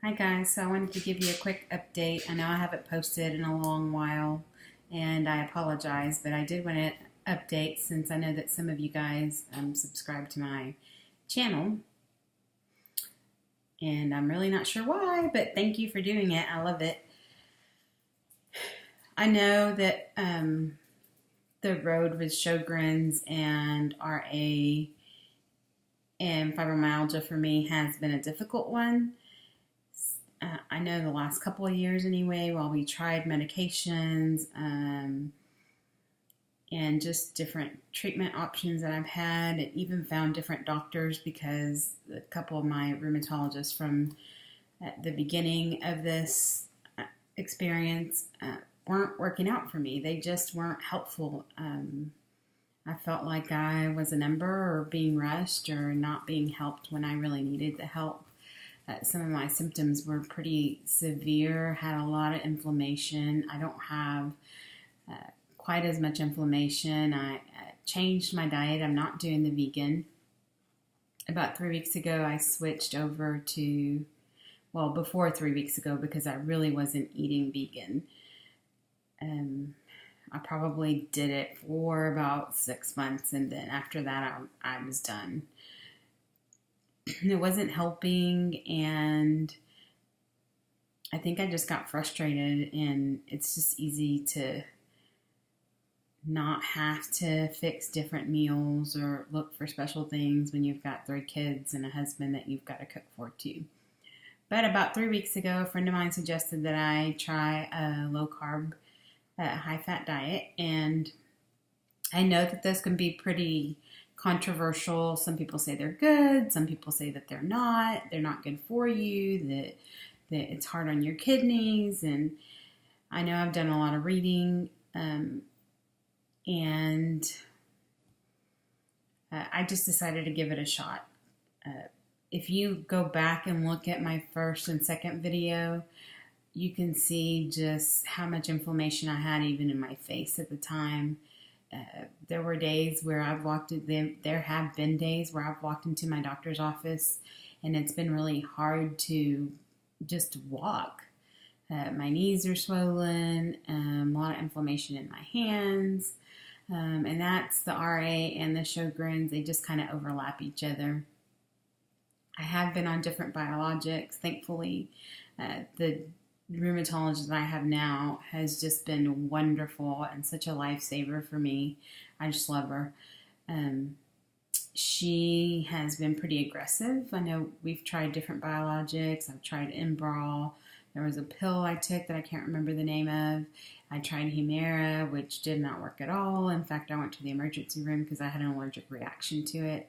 Hi guys, so I wanted to give you a quick update. I know I haven't posted in a long while and I apologize, but I did want to update since I know that some of you guys subscribe to my channel and I'm really not sure why, but thank you for doing it. I love it. I know that the road with Sjogren's and RA and fibromyalgia for me has been a difficult one. I know the last couple of years anyway, while we tried medications and just different treatment options that I've had, and even found different doctors because a couple of my rheumatologists from at the beginning of this experience weren't working out for me. They just weren't helpful. I felt like I was a number or being rushed or not being helped when I really needed the help. Some of my symptoms were pretty severe, had a lot of inflammation. I don't have quite as much inflammation. I changed my diet. I'm not doing the vegan. About 3 weeks ago, I switched over to, well, before 3 weeks ago, because I really wasn't eating vegan. I probably did it for about 6 months, and then after that, I was done. It wasn't helping, and I think I just got frustrated, and it's just easy to not have to fix different meals or look for special things when you've got 3 kids and a husband that you've got to cook for too. But about 3 weeks ago, a friend of mine suggested that I try a low carb, high fat diet, and I know that those can be pretty controversial. Some people say they're good. Some people say that they're not. They're not good for you, that it's hard on your kidneys. And I know I've done a lot of reading, and I just decided to give it a shot. If you go back and look at my first and second video, you can see just how much inflammation I had even in my face at the time. There were days where there have been days where I've walked into my doctor's office and it's been really hard to just walk. My knees are swollen, a lot of inflammation in my hands, and that's the RA and the Sjogren's. They just kind of overlap each other. I have been on different biologics. Thankfully, the rheumatologist that I have now has just been wonderful and such a lifesaver for me. I just love her. She has been pretty aggressive. I know we've tried different biologics. I've tried Enbrel. There was a pill I took that I can't remember the name of. I tried Humira, which did not work at all. In fact, I went to the emergency room because I had an allergic reaction to it.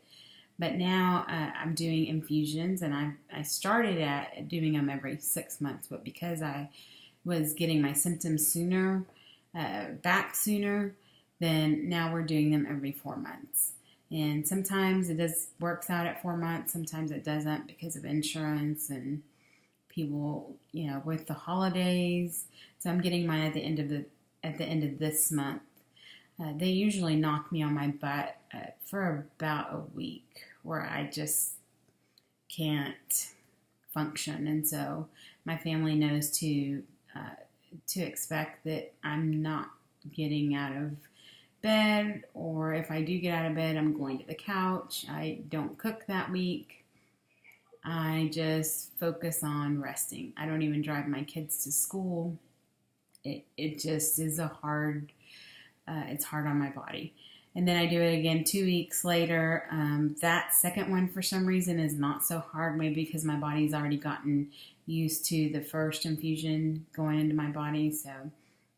But now I'm doing infusions, and I started at doing them every 6 months. But because I was getting my symptoms sooner, back sooner, then now we're doing them every 4 months. And sometimes works out at 4 months. Sometimes it doesn't because of insurance and people, with the holidays. So I'm getting mine at the end of this month. They usually knock me on my butt for about a week where I just can't function. And so my family knows to expect that I'm not getting out of bed, or if I do get out of bed, I'm going to the couch. I don't cook that week. I just focus on resting. I don't even drive my kids to school. It just is it's hard on my body. And then I do it again 2 weeks later. That second one, for some reason, is not so hard, maybe because my body's already gotten used to the first infusion going into my body. So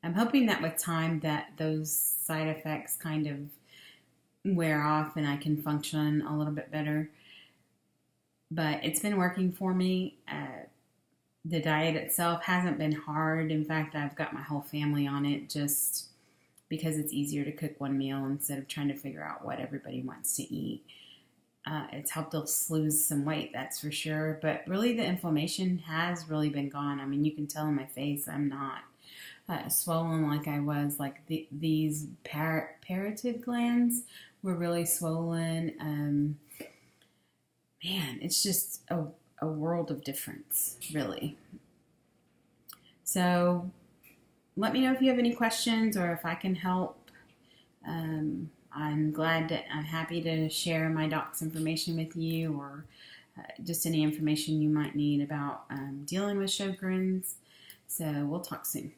I'm hoping that with time that those side effects kind of wear off and I can function a little bit better. But it's been working for me. The diet itself hasn't been hard. In fact, I've got my whole family on it just because it's easier to cook one meal instead of trying to figure out what everybody wants to eat. It's helped us lose some weight, that's for sure. But really, the inflammation has really been gone. I mean, you can tell in my face I'm not swollen like I was. Like these parotid glands were really swollen. Man, it's just a a world of difference, really. So let me know if you have any questions or if I can help. I'm happy to share my doc's information with you, or just any information you might need about dealing with Sjogren's. So we'll talk soon.